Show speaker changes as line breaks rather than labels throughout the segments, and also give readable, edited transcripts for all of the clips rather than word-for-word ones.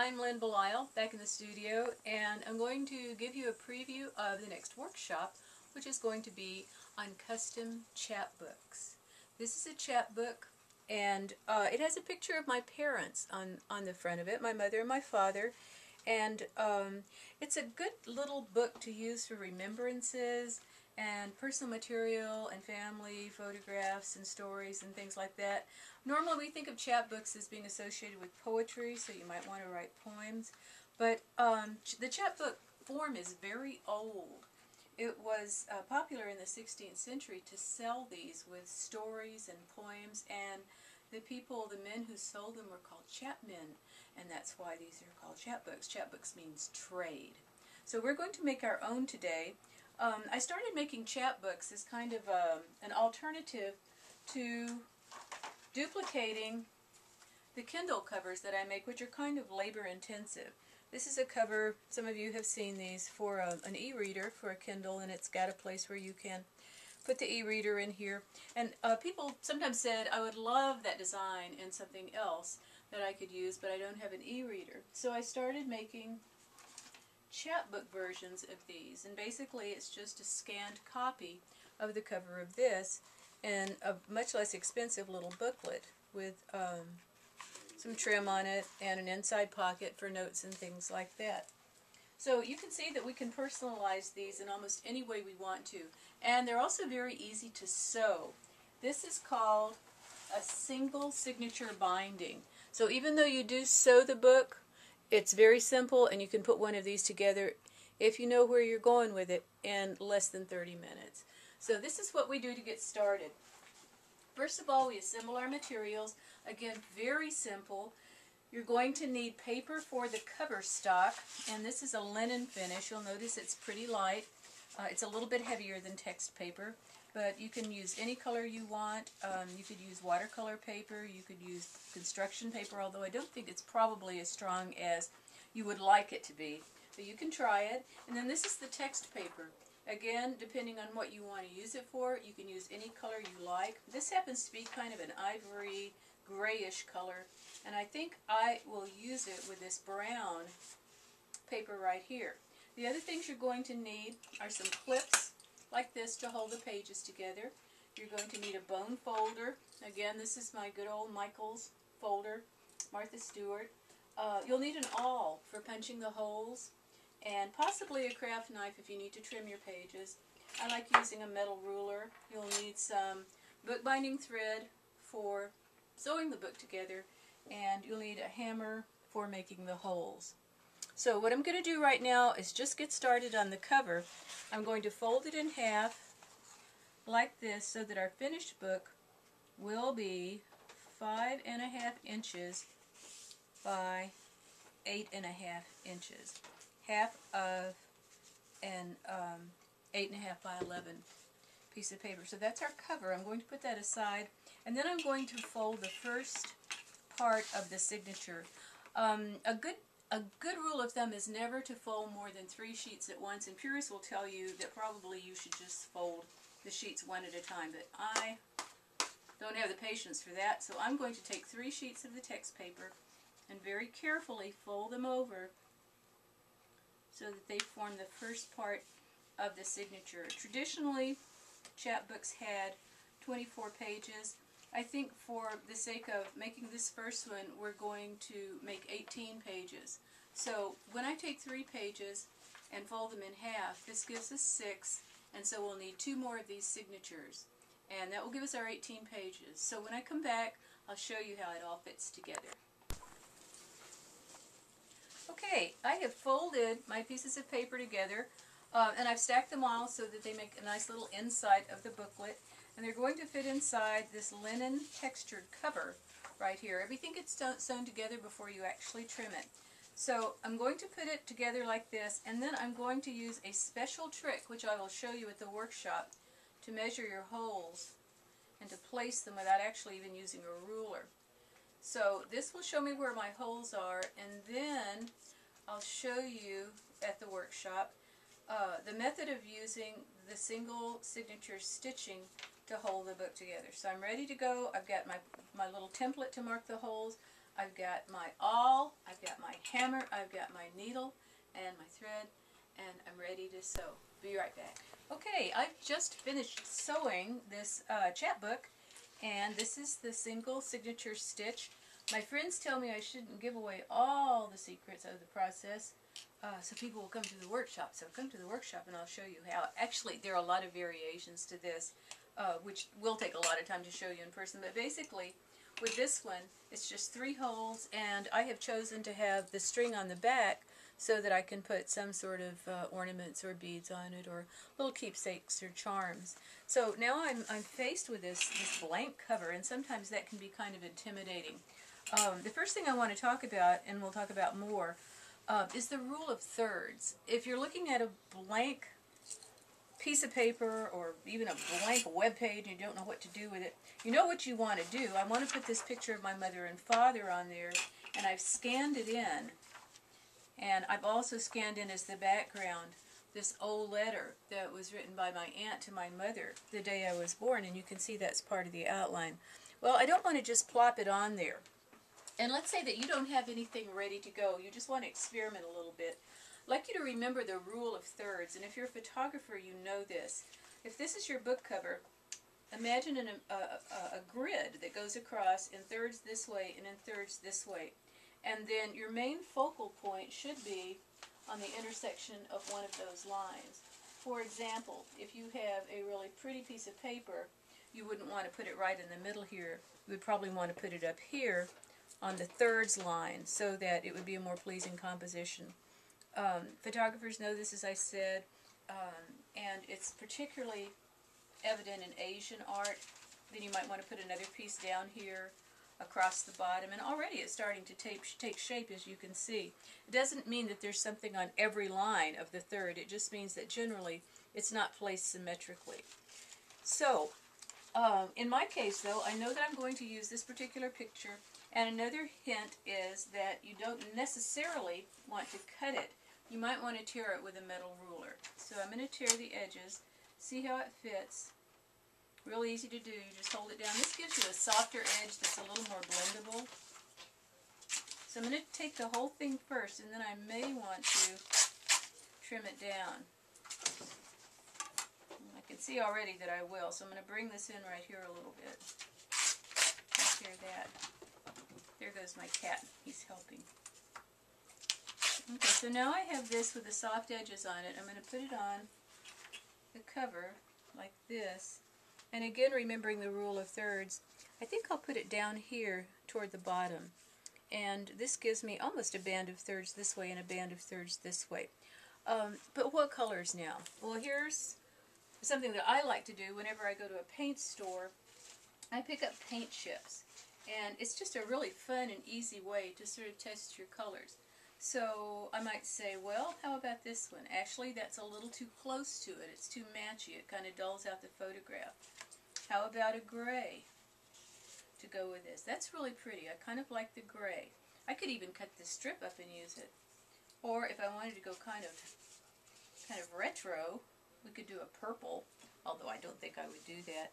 I'm Lyn Belisle, back in the studio, and I'm going to give you a preview of the next workshop, which is going to be on custom chapbooks. This is a chapbook, and it has a picture of my parents on the front of it, my mother and my father, and it's a good little book to use for remembrances and personal material and family photographs and stories and things like that. Normally we think of chapbooks as being associated with poetry, so you might want to write poems, but the chapbook form is very old. It was popular in the 16th century to sell these with stories and poems, and the men who sold them were called chapmen, and that's why these are called chapbooks. Chapbooks means trade. So we're going to make our own today. I started making chapbooks as kind of an alternative to duplicating the Kindle covers that I make, which are kind of labor intensive. This is a cover, some of you have seen these, for an e-reader for a Kindle, and it's got a place where you can put the e-reader in here. And people sometimes said, I would love that design in something else that I could use, but I don't have an e-reader. So I started making chapbook versions of these, and basically it's just a scanned copy of the cover of this and a much less expensive little booklet with some trim on it and an inside pocket for notes and things like that. So you can see that we can personalize these in almost any way we want to, and they're also very easy to sew. This is called a single signature binding. So even though you do sew the book, it's very simple, and you can put one of these together, if you know where you're going with it, in less than 30 minutes. So this is what we do to get started. First of all, we assemble our materials. Again, very simple. You're going to need paper for the cover stock, and this is a linen finish. You'll notice it's pretty light. It's a little bit heavier than text paper, but you can use any color you want. You could use watercolor paper, you could use construction paper, although I don't think it's probably as strong as you would like it to be. But you can try it. And then this is the text paper. Again, depending on what you want to use it for, you can use any color you like. This happens to be kind of an ivory, grayish color, and I think I will use it with this brown paper right here. The other things you're going to need are some clips like this to hold the pages together. You're going to need a bone folder. Again, this is my good old Michael's folder, Martha Stewart. You'll need an awl for punching the holes, and possibly a craft knife if you need to trim your pages. I like using a metal ruler. You'll need some bookbinding thread for sewing the book together, and you'll need a hammer for making the holes. So what I'm going to do right now is just get started on the cover. I'm going to fold it in half like this so that our finished book will be 5.5 inches by 8.5 inches. Half of an 8.5 by 11 piece of paper. So that's our cover. I'm going to put that aside, and then I'm going to fold the first part of the signature. A good rule of thumb is never to fold more than 3 sheets at once, and purists will tell you that probably you should just fold the sheets one at a time, but I don't have the patience for that, so I'm going to take 3 sheets of the text paper and very carefully fold them over so that they form the first part of the signature. Traditionally, chapbooks had 24 pages. I think for the sake of making this first one, we're going to make 18 pages. So when I take 3 pages and fold them in half, this gives us 6, and so we'll need 2 more of these signatures, and that will give us our 18 pages. So when I come back, I'll show you how it all fits together. Okay, I have folded my pieces of paper together, and I've stacked them all so that they make a nice little inside of the booklet. And they're going to fit inside this linen textured cover right here. Everything gets sewn together before you actually trim it. So I'm going to put it together like this, and then I'm going to use a special trick, which I will show you at the workshop, to measure your holes and to place them without actually even using a ruler. So this will show me where my holes are, and then I'll show you at the workshop the method of using the single signature stitching to hold the book together. So I'm ready to go. I've got my little template to mark the holes. I've got my awl, I've got my hammer, I've got my needle and my thread, and I'm ready to sew. Be right back. Okay, I've just finished sewing this chapbook, and this is the single signature stitch. My friends tell me I shouldn't give away all the secrets of the process, so people will come to the workshop. So come to the workshop and I'll show you how. Actually, there are a lot of variations to this, which will take a lot of time to show you in person, but basically with this one, it's just 3 holes, and I have chosen to have the string on the back so that I can put some sort of ornaments or beads on it, or little keepsakes or charms. So now I'm faced with this blank cover, and sometimes that can be kind of intimidating. The first thing I want to talk about, and we'll talk about more, is the rule of thirds. If you're looking at a blank piece of paper or even a blank web page and you don't know what to do with it, you know what you want to do. I want to put this picture of my mother and father on there, and I've scanned it in, and I've also scanned in as the background this old letter that was written by my aunt to my mother the day I was born, and you can see that's part of the outline. Well, I don't want to just plop it on there. And let's say that you don't have anything ready to go, you just want to experiment a little bit. I'd like you to remember the rule of thirds, and if you're a photographer, you know this. If this is your book cover, imagine a grid that goes across in thirds this way and in thirds this way. And then your main focal point should be on the intersection of one of those lines. For example, if you have a really pretty piece of paper, you wouldn't want to put it right in the middle here. You would probably want to put it up here on the thirds line so that it would be a more pleasing composition. Photographers know this, as I said, and it's particularly evident in Asian art. Then you might want to put another piece down here across the bottom, and already it's starting to take shape, as you can see. It doesn't mean that there's something on every line of the third. It just means that generally it's not placed symmetrically. So in my case, though, I know that I'm going to use this particular picture, and another hint is that you don't necessarily want to cut it. You might want to tear it with a metal ruler. So I'm going to tear the edges, see how it fits. Real easy to do. You just hold it down. This gives you a softer edge that's a little more blendable. So I'm going to take the whole thing first, and then I may want to trim it down. I can see already that I will, so I'm going to bring this in right here a little bit. Tear that. There goes my cat. He's helping. Okay, so now I have this with the soft edges on it. I'm going to put it on the cover like this. And again, remembering the rule of thirds, I think I'll put it down here toward the bottom. And this gives me almost a band of thirds this way and a band of thirds this way. But what colors now? Well, here's something that I like to do whenever I go to a paint store. I pick up paint chips. And it's just a really fun and easy way to sort of test your colors. So I might say, well, how about this one? Actually, that's a little too close to it. It's too matchy. It kind of dulls out the photograph. How about a gray to go with this? That's really pretty. I kind of like the gray. I could even cut this strip up and use it. Or if I wanted to go kind of retro, we could do a purple, although I don't think I would do that.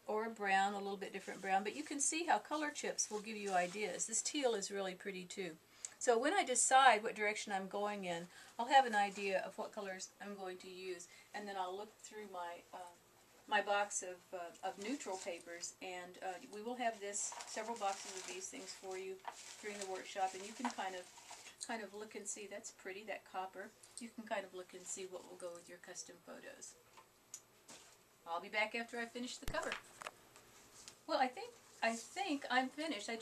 Or a brown, a little bit different brown. But you can see how color chips will give you ideas. This teal is really pretty too. So when I decide what direction I'm going in, I'll have an idea of what colors I'm going to use, and then I'll look through my box of neutral papers, and we will have several boxes of these things for you during the workshop, and you can kind of look and see. That's pretty, that copper. You can kind of look and see what will go with your custom photos. I'll be back after I finish the cover. Well, I think I'm finished. I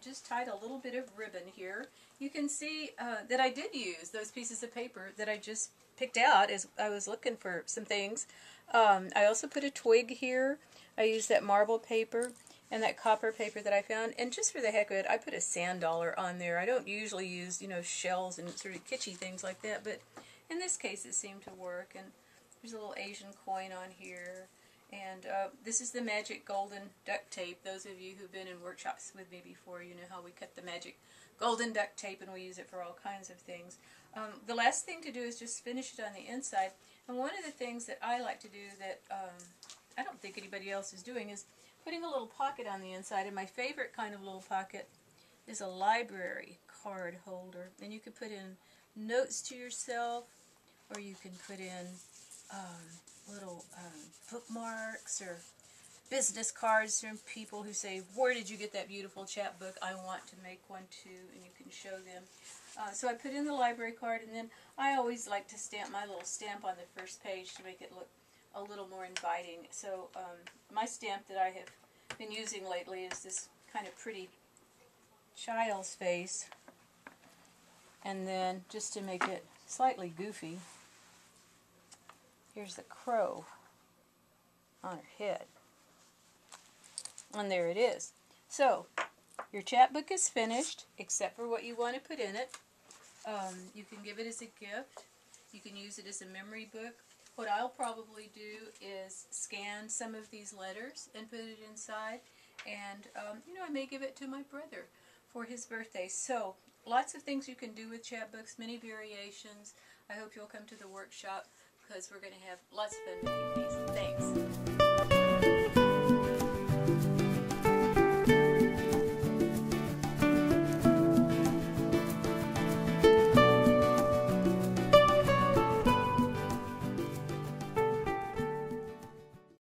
just tied a little bit of ribbon here. You can see that I did use those pieces of paper that I just picked out as I was looking for some things. I also put a twig here. I used that marble paper and that copper paper that I found. And just for the heck of it, I put a sand dollar on there. I don't usually use, shells and sort of kitschy things like that, but in this case it seemed to work. And there's a little Asian coin on here. And this is the magic golden duct tape. Those of you who've been in workshops with me before, you know how we cut the magic golden duct tape, and we use it for all kinds of things. The last thing to do is just finish it on the inside. And one of the things that I like to do that I don't think anybody else is doing is putting a little pocket on the inside. And my favorite kind of little pocket is a library card holder, and you can put in notes to yourself, or you can put in little bookmarks or business cards from people who say, where did you get that beautiful chapbook? I want to make one too, and you can show them. So I put in the library card, and then I always like to stamp my little stamp on the first page to make it look a little more inviting. So my stamp that I have been using lately is this kind of pretty child's face, and then just to make it slightly goofy, here's the crow on her head. And there it is. So, your chapbook is finished, except for what you want to put in it. You can give it as a gift. You can use it as a memory book. What I'll probably do is scan some of these letters and put it inside. And, you know, I may give it to my brother for his birthday. So, lots of things you can do with chapbooks, many variations. I hope you'll come to the workshop because we're going to have lots of fun making these. Thanks.